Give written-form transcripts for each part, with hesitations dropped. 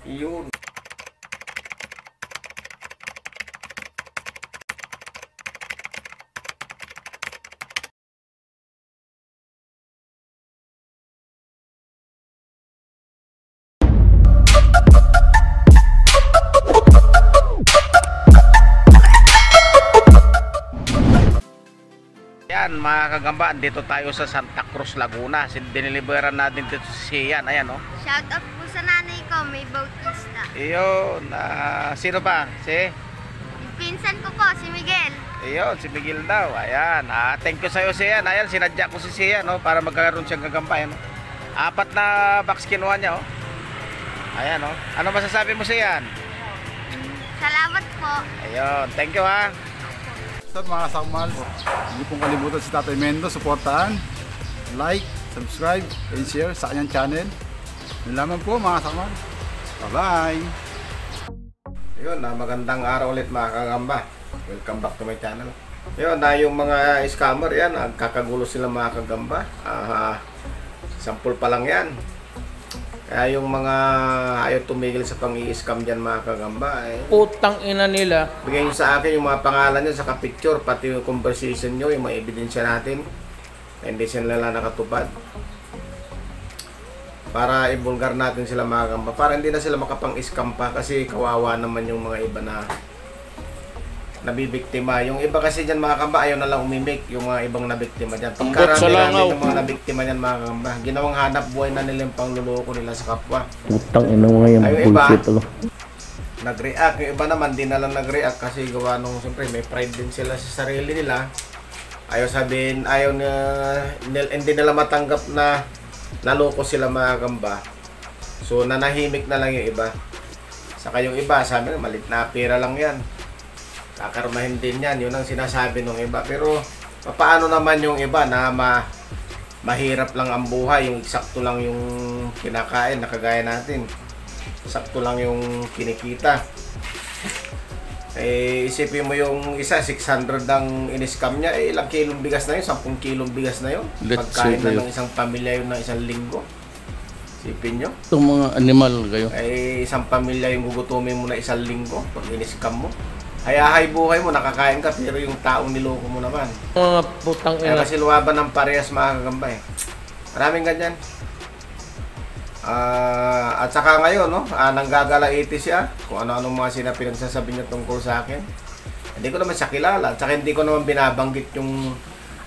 Yun. Yan mga kagamba, dito tayo sa Santa Cruz, Laguna. Diniliberan natin dito si Sian. Ayan o. Shout out po sa nanay ko, may Bautista. Iyon. Sino ba? Yung pinsan ko po, si Miguel. Iyon, si Miguel daw. Ayan. Thank you sa'yo Sian. Ayan, sinadya ko si Sian para magkaroon siyang gagamba. Ayan, 4 na box kinuha niya. Ayan o. Ano masasabi mo Sian? Salamat po. Ayun. Thank you ha. Sa mga sakmal, hindi pong kalimutan si Tatay Mendo, supportahan, like, subscribe, and share sa kanyang channel. Yun lamang po mga sakmal. Bye-bye! Yun, magandang araw ulit mga kagamba. Welcome back to my channel. Yun, yung mga scammer yan, kakagulo sila mga kagamba. Sample pa lang yan. Kaya yung mga ayaw tumigil sa pang-i-scam dyan mga kagamba, Putang ina nila. bigay nyo sa akin yung mga pangalan nyo, saka picture, pati yung conversation nyo, yung mga ebidensya natin na hindi sila nakatupad, para ibulgar natin sila mga kagamba, para hindi na sila makapang-scam pa, kasi kawawa naman yung mga iba na nabibiktima. Yung iba kasi dyan mga kagamba, ayaw na lang umimik yung mga ibang nabiktima dyan. Pagkarami-rami yung mga nabiktima dyan mga kagamba, ginawang hanap buhay na nila yung pangluloko nila sa kapwa. Putang ina mo ngayon. Bullshit alo. Nag-react. Yung iba naman, di na lang nag-react kasi gawa nung siyempre may pride din sila sa sarili nila. Ayaw sabihin, hindi nila matanggap na naloko sila mga kagamba. So nanahimik na lang yung iba. Saka yung iba, sabi na malit na pera lang yan, kakarmahin din yan, yun ang sinasabi ng iba. Pero paano naman yung iba na mahirap lang ang buhay, yung eksakto lang yung kinakain na kagaya natin, eksakto lang yung kinikita. Isipin mo yung isa 600 ang in-scam niya, ilang kilong bigas na yun, 10 kilong bigas na yun, pagkain na ng isang pamilya yun ng isang linggo. Isipin nyo, Itong mga animal kayo. isang pamilya yung gugutumin mo na isang linggo pag in-scam mo. Hayahay buhay mo, nakakain ka, pero yung taong niloko mo naman. Mga putang Kaya ina. kasi luwaban ng parehas mga kagamba Maraming ganyan. At saka ngayon, nanggagalaiti siya kung ano-anong mga pinagsasabi niya tungkol sa akin. Hindi ko naman siya kilala. At saka hindi ko naman binabanggit yung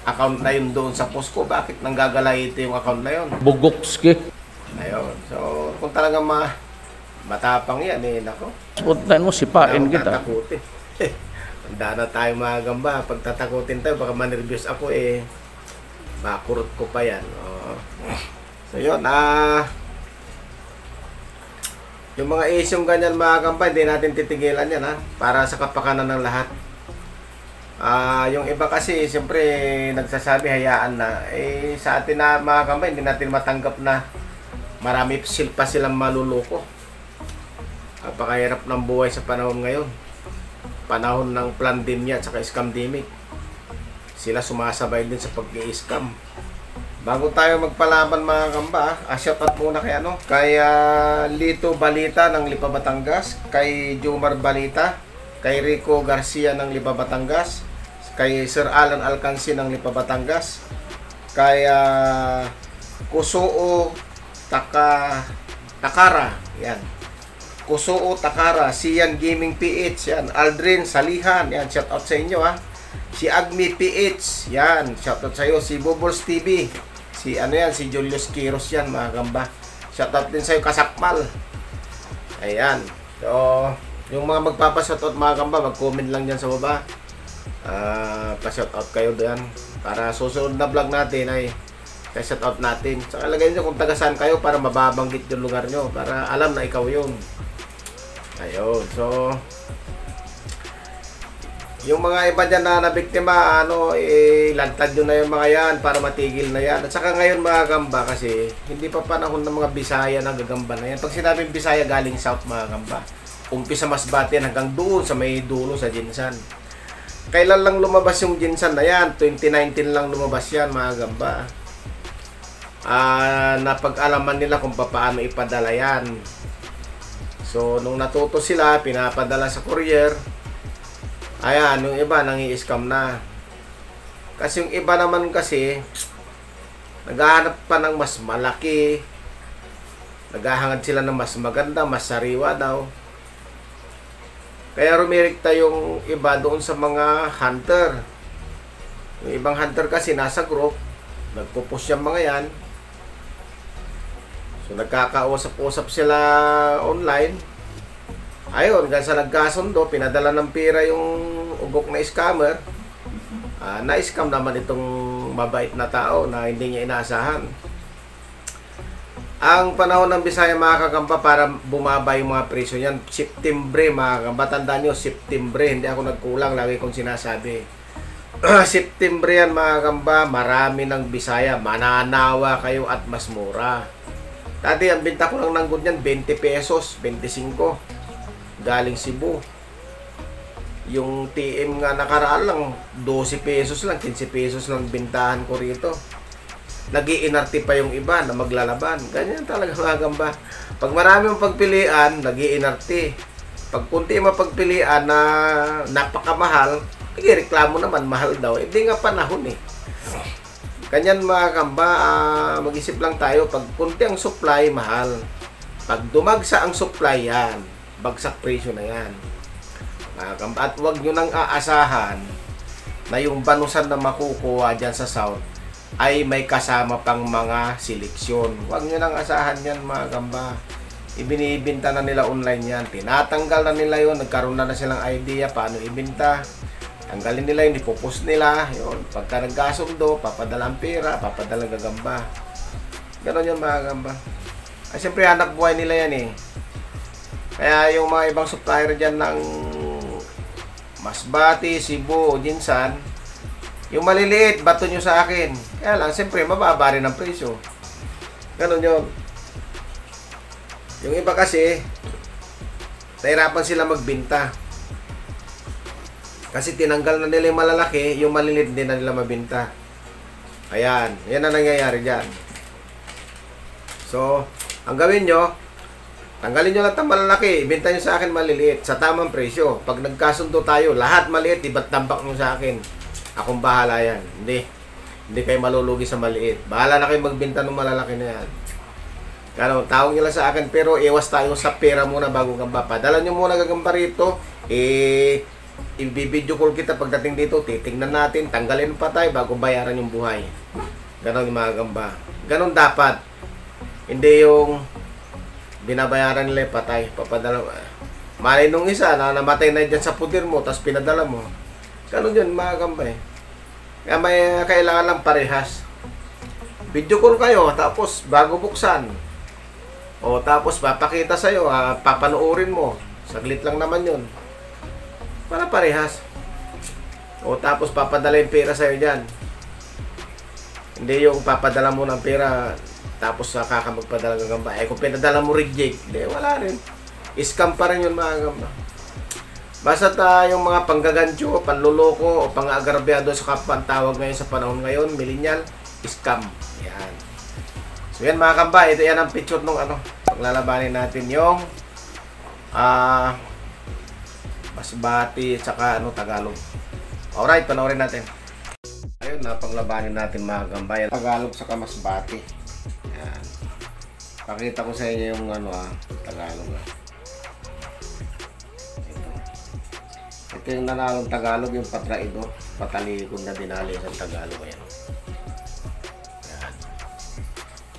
account na yun doon sa post ko. Bakit nanggagalaiti yung account na yun? Bugokski. Ayun. So, kung talagang matapang yan, nako. Putang mo, sipain kita. Tatakutin. Handa na tayo mga gamba. Pag tatakutin tayo, baka manervyos ako makurot ko pa yan. So yun, yung mga isyong ganyan mga gamba, hindi natin titigilan yan para sa kapakanan ng lahat. Yung iba kasi, siyempre, nagsasabi hayaan na. Sa atin na mga gamba, hindi natin matanggap na marami pa silang maluloko. Napakahirap ng buhay sa panahon ngayon. Panahon ng pandemya at saka scamdemic. Sila sumasabay din sa pag-i-scam. Bago tayo magpalaban mga kamba, shoutout muna kay Lito Balita ng Lipa, Batangas, kay Jomar Balita, kay Rico Garcia ng Lipa, Batangas, kay Sir Alan Alcansi ng Lipa, Batangas, kay Kusuo Takara, yan. Kusuo Takara, Sian Gaming PH, yan. Aldrin Salihan, yan. Shoutout sa inyo Si Agmi PH, yan. Shoutout sa iyo. Si Bubbles TV, si Julius Kiros, yan mga gamba. Shoutout din sa iyo Kasakmal. Ayan. So, yung mga magpapa-shoutout mga gamba, mag-comment lang dyan sa baba. Pa-shoutout kayo diyan para susunod na vlog natin ay shoutout natin. Saka lagay nyo kung taga saan kayo para mababanggit yung lugar nyo, para alam na ikaw yun. Ayun, so yung mga iba dyan na nabiktima, lantad nyo na yung mga yan para matigil na yan. At saka ngayon mga gamba, kasi hindi pa panahon ng mga Bisaya na gagamba na yan. Pag sinabing Bisaya, galing South mga gamba, umpisa Masbate hanggang doon sa may dulo sa Jinsan. Kailan lang lumabas yung Jinsan na yan? 2019 lang lumabas yan mga gamba. Napag-alaman nila kung paano ipadala yan. So So, nung natuto sila, pinapadala sa courier. Ayan, yung iba nangi-scam na. Kasi yung iba naman kasi, naghahanap pa ng mas malaki. Naghahangad sila ng mas maganda, mas sariwa daw. Kaya rumirikta yung iba doon sa mga hunter. Yung ibang hunter kasi nasa group, nagpo-push yung mga yan. So nagkakausap-usap sila online. Ayun, hanggang sa nagkasundo, pinadala ng pera yung ugok na scammer. Na-scam naman itong mabait na tao na hindi niya inaasahan. Ang panahon ng Bisaya mga kagamba para bumaba yung mga presyo niyan, September mga kagamba. Tandaan nyo, September, hindi ako nagkulang, lagi kong sinasabi. September yan mga kagamba, marami ng Bisaya, mananawa kayo at mas mura. Dati ang binta ko lang ng good niyan, 20 pesos, 25, galing Cebu. Yung TM nga nakaraan lang, 12 pesos lang, 15 pesos lang bintahan ko rito. Nag-iinarte pa yung iba na maglalaban. Ganyan talaga mga gamba. Pag marami mong pagpilian, nag-iinarte. Pag kunti mapagpilian na napakamahal, nag-reklamo naman, mahal daw. Hindi nga panahon eh. Ganyan mga gamba, mag-isip lang tayo. Pag kunti ang supply, mahal. Pag dumagsa ang supply yan, bagsak presyo na yan. Mga gamba, at huwag nyo nang aasahan na yung banusan na makukuha dyan sa South ay may kasama pang mga seleksyon. Huwag nyo nang asahan yan mga gamba. Ibinibinta na nila online yan. Tinatanggal na nila yun. Nagkaroon na silang idea paano ibinta. Tanggalin nila yun, ipopost nila. Yun. Pagka nagkasundo, papadala ang pera, papadala gagamba. Ganon yun mga gamba. Ay, siyempre hanap buhay nila yan eh. Kaya yung mga ibang supplier dyan ng Masbate, Cebu, Jinsan, yung maliliit, bato nyo sa akin. Kaya lang, siyempre, mababa rin ang presyo. Ganon yun. Yung iba kasi, nahirapan sila magbinta. Kasi tinanggal na nila yung malalaki, yung maliliit din na nila mabinta. Ayan, yan ang nangyayari dyan. So, ang gawin nyo, tanggalin nyo lang ang malalaki, ibenta nyo sa akin maliliit, sa tamang presyo. Pag nagkasundo tayo, lahat maliit, iba't tambak nyo sa akin. Akong bahala yan. Hindi kayo malulugi sa maliit. Bahala na kayo magbenta ng malalaki na yan. Kano, tawag nila sa akin, pero iwas tayo sa pera muna bago gamba. Padala nyo muna gagamba rito. I-video call kita pagdating dito. Titingnan natin. Tanggalin pa tayo bago bayaran yung buhay. Ganon yung mga gamba. Ganon dapat. Hindi yung binabayaran nila patay. Papadala. Malay nung isa na namatay na dyan sa pudir mo, tapos pinadala mo. Ganon yun mga gamba eh. Kaya may kailangan lang parehas. Video call kayo, tapos bago buksan. O tapos papakita sa'yo, papanoorin mo. Saglit lang naman yun. Para parehas. O tapos papadala yung pera sa'yo dyan. Hindi yung papadala mo ng pera, tapos saka magpadala ng gamba. Eh kung pinadala mo reject, hindi, wala rin. Scam pa rin yun mga gamba. Basta yung mga panggagancho, panluloko o pang-agrabyado sa kapwa ang tawag ngayon sa panahon ngayon, millennial, scam. Yan. So yan mga kamba, ito yan ang picture nung paglalabanin natin yung Masbate at saka Tagalog. Alright, panoorin natin. Ayun na, paglabanin natin mga kamba, Tagalog saka Masbate. Yan. Pakita ko sa inyo yung Tagalog. Ito yung nanalong Tagalog, yung patraido, patalikod na dinali sa Tagalog. Ayan. Ayan.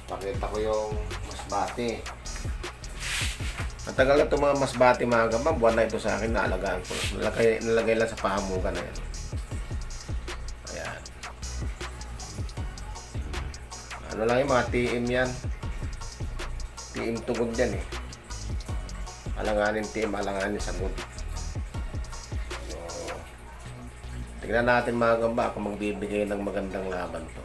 Pakita ko yung Masbate. Matagal na itong mga Masbate mga gamba, buwan na ito sa akin, naalagaan ko. Nalagay lang sa pahamukan na yan. Ayan. Ano lang yung mga TM yan. TM tugod yan eh. Alanganin TM, alanganin sagot. Tignan natin mga gamba kung magbibigay ng magandang laban to.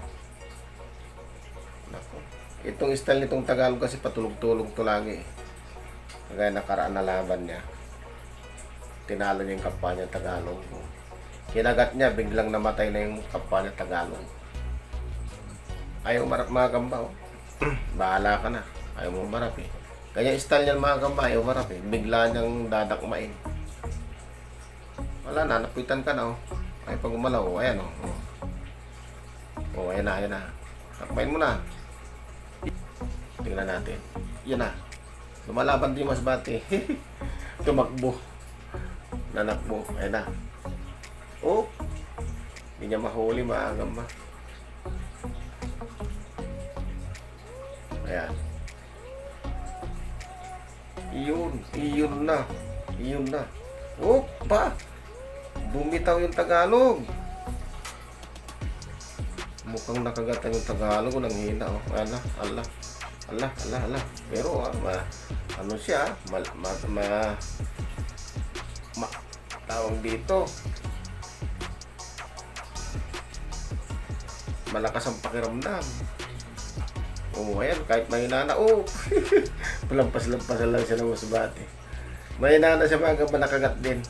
Nako. Itong style nitong Tagalog kasi patulog-tulog to lagi. Kagaya nakaraan na laban niya. Tinalo niya yung kampanya Tagalog. Kinagat niya, biglang namatay na yung kampanya Tagalog. Ayaw marap mga gamba. Oh. Bahala ka na. Ayaw mo marap eh. Kaya style niyan mga kambay, umarap eh. Bigla niyang dadakmain. Wala na, napitan ka na oh. Ay pag umalaw, ayan oh. Oh, ayan na. Takmain mo na. Tingnan natin. Yan na. Lumalaban din masbate. Tumakbo. Nanakbo. Ayan na. Oh. Hindi niya mahuli mga kambay. Ayan. Iyon na. Opa! Bumitaw yung Tagalog. Mukhang nakagatan yung Tagalog. Nang hina, oh. Ala. Pero, ano siya, tawag dito. Malakas ang pakiramdam. Oh, ayan, kahit mahina na, oh. Palampas-lampasan lang siya ng masbate. Mahina na siya mga kambay, nakagat din.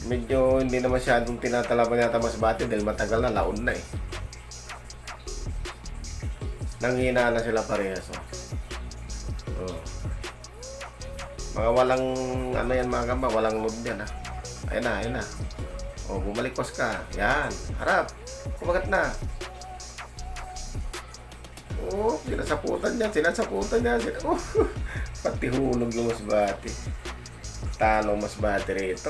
Medyo hindi na masyadong tinatalaban yata masbate dahil matagal na, laon na eh. Nanghina na sila parehas, oh. Oh. Mga walang, ano yan mga kambay, walang load yan, ha. Ayan na. Oh, bumalikos ka. Yan, harap. Kumagat na. Oh, sinasaputan niya. Oh, pati hulog yung masbate. Talong masbate rito.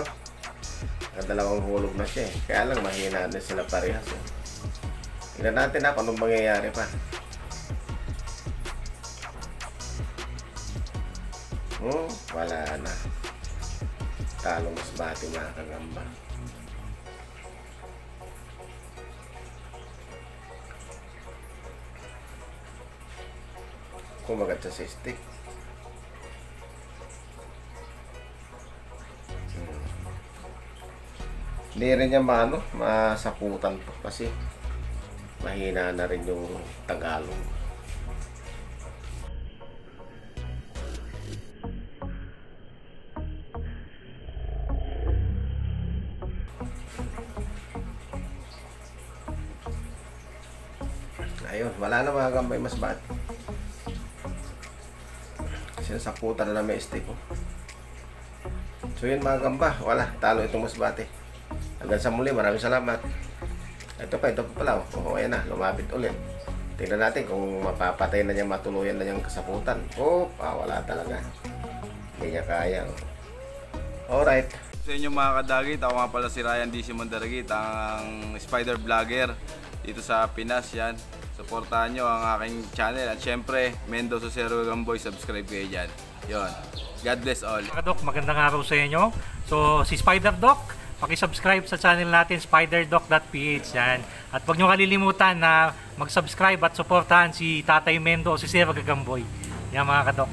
Dalawang hulog na siya eh. Kaya lang mahina na sila parehas eh. Tingnan natin kung anong mangyayari pa. Oh, wala na. Talong masbate mga kagamba. Kumagat sa stick. Hindi rin niya masaputan to kasi mahina na rin yung Tagalog. Ayun, wala na mga kambay masbate. Sinasaputan na may stick ko. So yun mga kamba, wala, talo itong masbate. Hanggang sa muli, maraming salamat. Ito pa pala. Oh, ayan na, lumapit ulit. Tingnan natin kung mapapatay na niya, matuluyan na niyang kasaputan. Oh, wala talaga. Hindi niya kaya. Alright. Sa inyo mga kadagit, ako nga pala si Ryan D. Simondaragit, ang spider vlogger dito sa Pinas. Yan. Supportahan nyo ang aking channel at syempre Mendo Susero Gamboy, subscribe kayo dyan. Yun. God bless all. Mga Doc, magandang araw sa inyo. So si Spider Doc, paki-subscribe sa channel natin spiderdoc.ph yan. At huwag nyo kalilimutan na mag-subscribe at supportahan si Tatay Mendo o si Sir Gagamboy. Yan mga kadok.